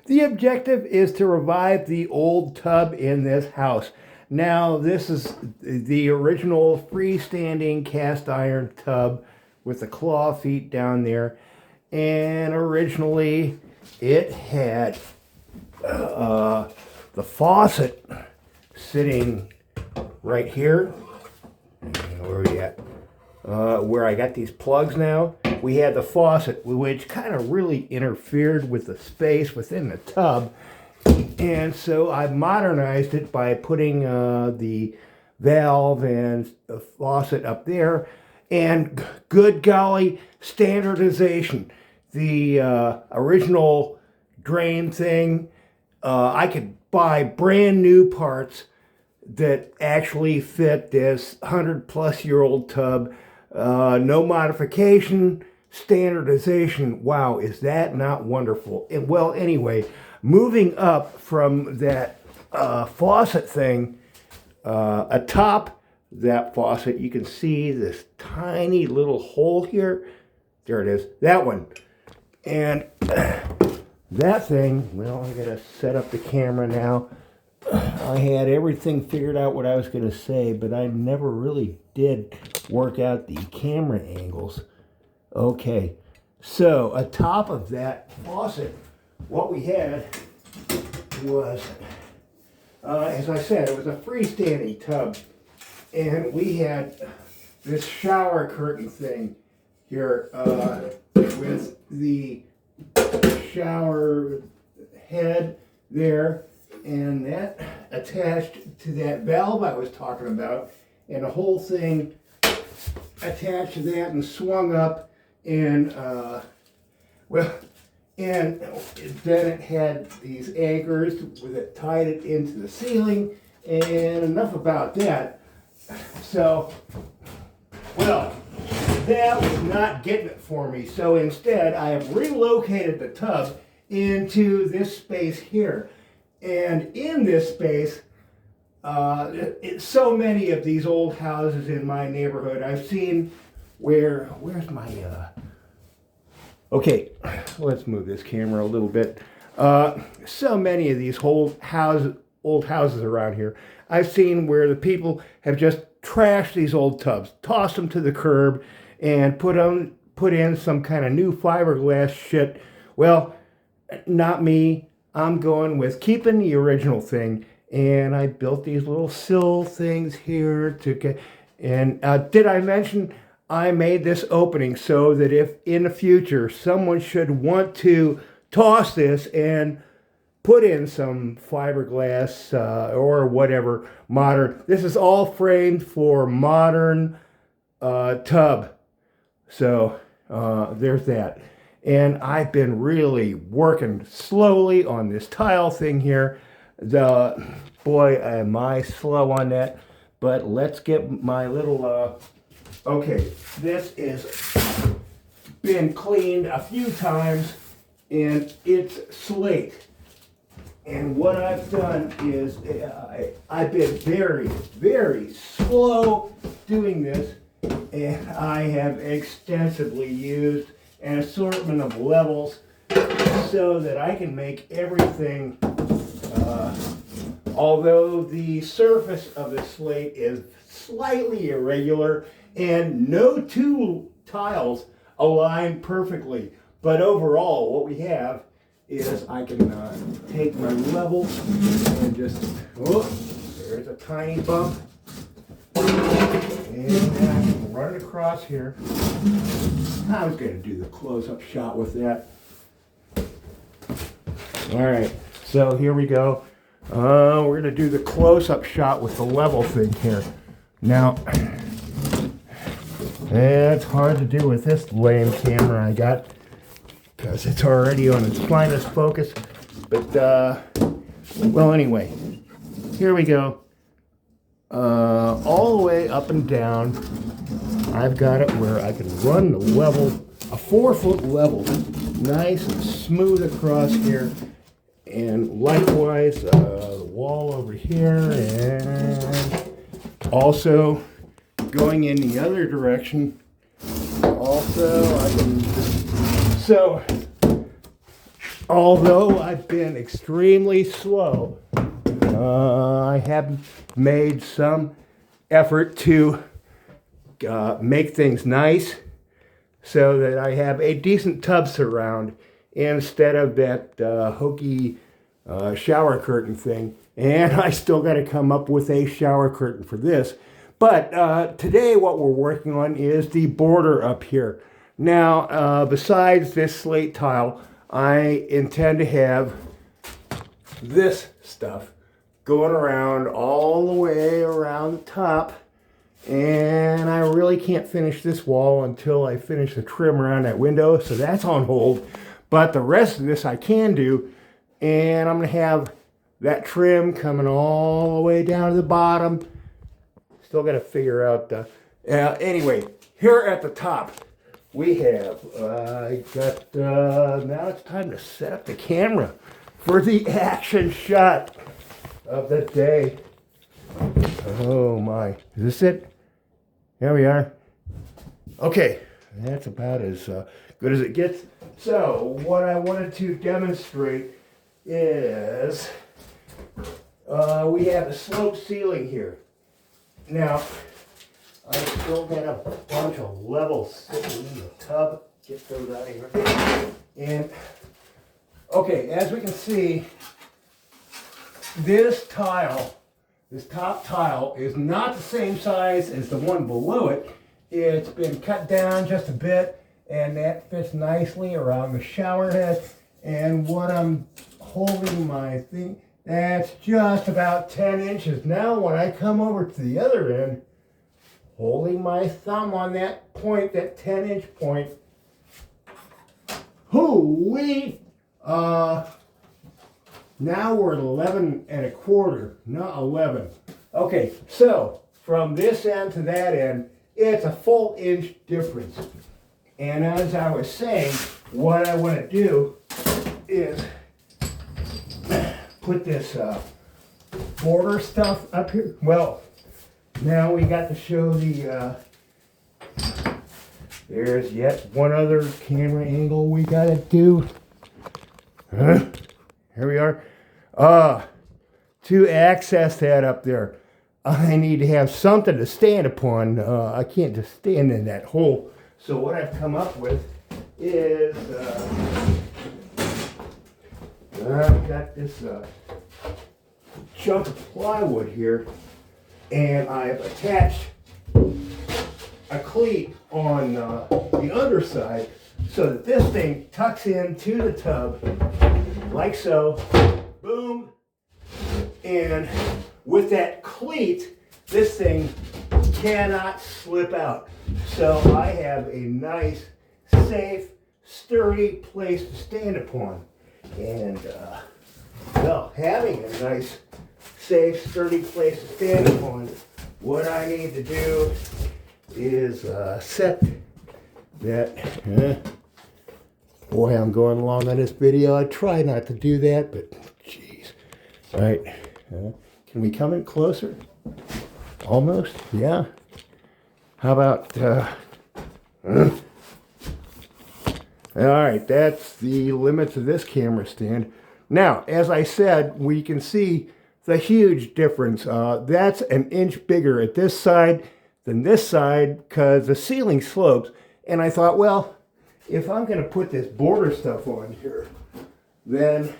The objective is to revive the old tub in this house. Now, this is the original freestanding cast iron tub with the claw feet down there. And originally, it had the faucet sitting right here. Where are we at? Where I got these plugs now. We had the faucet, which kind of really interfered with the space within the tub. And so I modernized it by putting the valve and the faucet up there. And good golly, standardization. The original drain thing, I could buy brand new parts that actually fit this 100-plus-year-old tub. No modification, standardization. Wow, is that not wonderful? And well, anyway, moving up from that faucet thing, atop that faucet, you can see this tiny little hole here. There it is, that one. And that thing, well, I gotta set up the camera now. I had everything figured out what I was going to say, but I never really did work out the camera angles. Okay, so atop of that faucet, what we had was, as I said, it was a freestanding tub. And we had this shower curtain thing here with the shower head there. And that attached to that valve I was talking about, and the whole thing attached to that and swung up, and well, and then it had these anchors that tied it into the ceiling, and enough about that. So, well, that was not getting it for me. So instead, I have relocated the tub into this space here. And in this space, so many of these old houses in my neighborhood, I've seen where's my, okay, let's move this camera a little bit. So many of these old houses around here, I've seen where the people have just trashed these old tubs, tossed them to the curb, and put in some kind of new fiberglass shit. Well, not me. I'm going with keeping the original thing, and I built these little sill things here to get, and did I mention I made this opening so that if in the future someone should want to toss this and put in some fiberglass or whatever modern, this is all framed for modern tub. So there's that. And I've been really working slowly on this tile thing here. Boy, am I slow on that. But let's get my little, okay, this is been cleaned a few times, and it's slate. And what I've done is I've been very, very slow doing this, and I have extensively used an assortment of levels so that I can make everything, although the surface of the slate is slightly irregular and no two tiles align perfectly, but overall what we have is I can take my level and just, oh, there's a tiny bump, and then I can run it across here. I was going to do the close-up shot with that. All right, so here we go. We're going to do the close-up shot with the level thing here. Now, it's hard to do with this lame camera I got because it's already on its finest focus. But, well, anyway, here we go. All the way up and down. I've got it where I can run the level, a 4-foot level, nice and smooth across here. And likewise, the wall over here, and also going in the other direction. Also, I can, so although I've been extremely slow, I have made some effort to make things nice so that I have a decent tub surround instead of that hokey shower curtain thing. And I still got to come up with a shower curtain for this. But today what we're working on is the border up here. Now, besides this slate tile, I intend to have this stuff going around all the way around the top. And I really can't finish this wall until I finish the trim around that window, so that's on hold. But the rest of this I can do, and I'm going to have that trim coming all the way down to the bottom. Still got to figure out the... anyway, here at the top, we have... now it's time to set up the camera for the action shot of the day. Oh my. Is this it? There we are. Okay, that's about as good as it gets. So, what I wanted to demonstrate is we have a sloped ceiling here. Now, I still got a bunch of levels sitting in the tub. Get those out of here. And, okay, as we can see, this tile, this top tile, is not the same size as the one below it. It's been cut down just a bit, and that fits nicely around the shower head. And what I'm holding my thing, that's just about 10 inches. Now when I come over to the other end, holding my thumb on that point, that 10-inch point, hoo-wee! Now we're at 11 and a quarter, not 11. Okay, so from this end to that end, it's a full inch difference. And as I was saying, what I want to do is put this border stuff up here. Well, now we got to show the, there's yet one other camera angle we got to do. Here we are. To access that up there, I need to have something to stand upon. I can't just stand in that hole. So what I've come up with is, I've got this chunk of plywood here, and I've attached a cleat on the underside so that this thing tucks into the tub like so. Boom. And with that cleat, this thing cannot slip out. So I have a nice, safe, sturdy place to stand upon. And, well, having a nice, safe, sturdy place to stand upon, what I need to do is set that. Boy, I'm going long on this video. I try not to do that, but jeez. All right. Can we come in closer? Almost? Yeah. How about... All right, that's the limits of this camera stand. Now, as I said, we can see the huge difference. That's an inch bigger at this side than this side because the ceiling slopes. And I thought, well, if I'm going to put this border stuff on here, then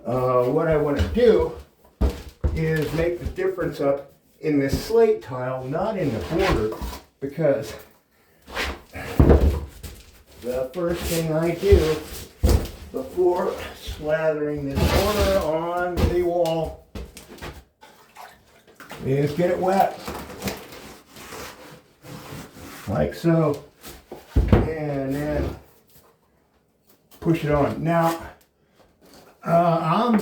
what I want to do is make the difference up in this slate tile, not in the border, because the first thing I do before slathering this border on the wall is get it wet, like so, and then push it on. Now, I'm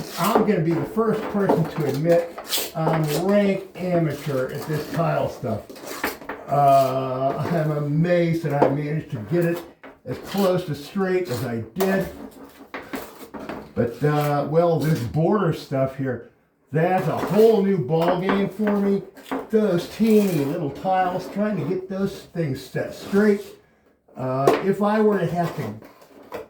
going to be the first person to admit I'm rank amateur at this tile stuff. I'm amazed that I managed to get it as close to straight as I did. But, well, this border stuff here, that's a whole new ball game for me. Those teeny little tiles, trying to get those things set straight. If I were to have to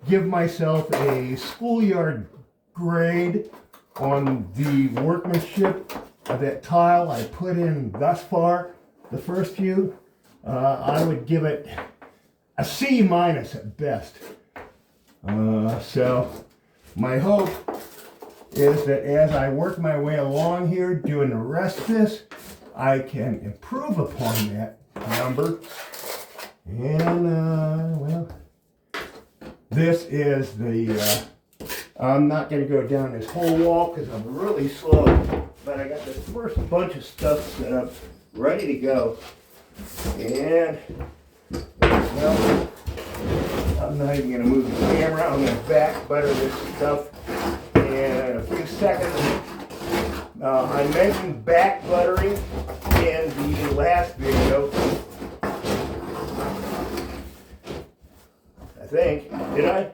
give myself a schoolyard grade on the workmanship of that tile I put in thus far, the first few. I would give it a C minus at best. So my hope is that as I work my way along here doing the rest of this, I can improve upon that number. And well, this is the I'm not going to go down this whole wall because I'm really slow, but I got the first bunch of stuff set up ready to go. And well, I'm not even going to move the camera. I'm going to back butter this stuff in a few seconds. I mentioned back buttering in the last video. I think. Did I?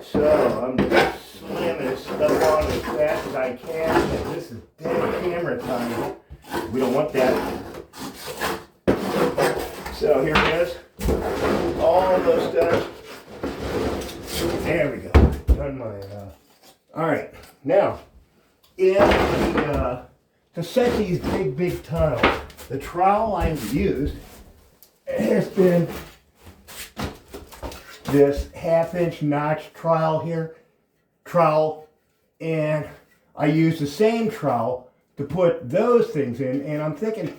So I'm just slamming this stuff on as fast as I can. And this is dead camera time. We don't want that. So here it is. All those done. There we go. Done my. All right. Now, in the to set these big tiles, the trowel I've used has been this 1/2-inch notch trowel here, and I use the same trowel to put those things in, and I'm thinking,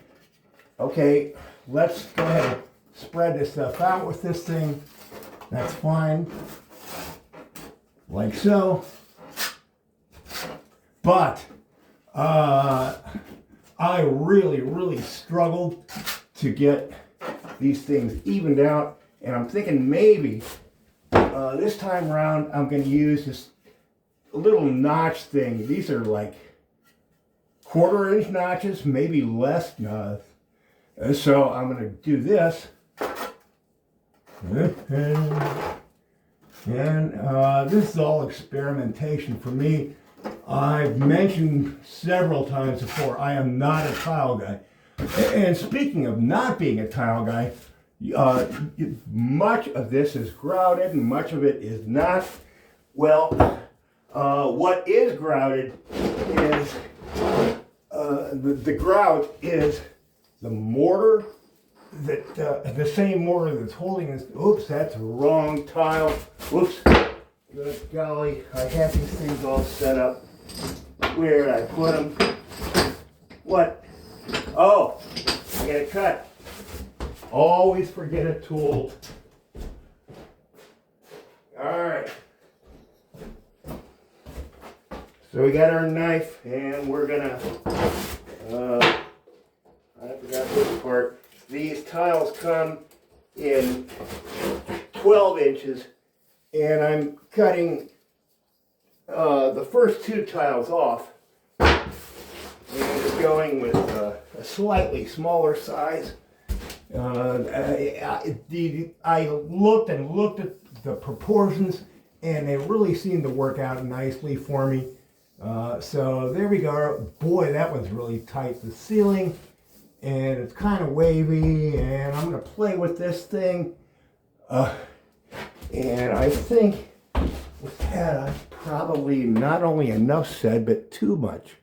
okay, let's go ahead and spread this stuff out with this thing. That's fine, like so. But I really struggled to get these things evened out, and I'm thinking maybe this time around I'm going to use this little notch thing. These are like 1/4-inch notches, maybe less. So I'm going to do this. And this is all experimentation for me. I've mentioned several times before, I am not a tile guy. And speaking of not being a tile guy, much of this is grouted and much of it is not. Well, what is grouted is, the grout is the mortar that, the same mortar that's holding this. Oops, that's a wrong tile. Whoops. Good golly, I have these things all set up. Where did I put them? What? Oh, I got a cut. Always forget a tool. Alright. So we got our knife, and we're gonna, I forgot this part. These tiles come in 12 inches. And I'm cutting the first 2 tiles off and going with a slightly smaller size. I looked at the proportions, and they really seemed to work out nicely for me. So there we go. Boy, that one's really tight. The ceiling, and it's kind of wavy, and I'm going to play with this thing. And I think with that, I've probably not only enough said, but too much.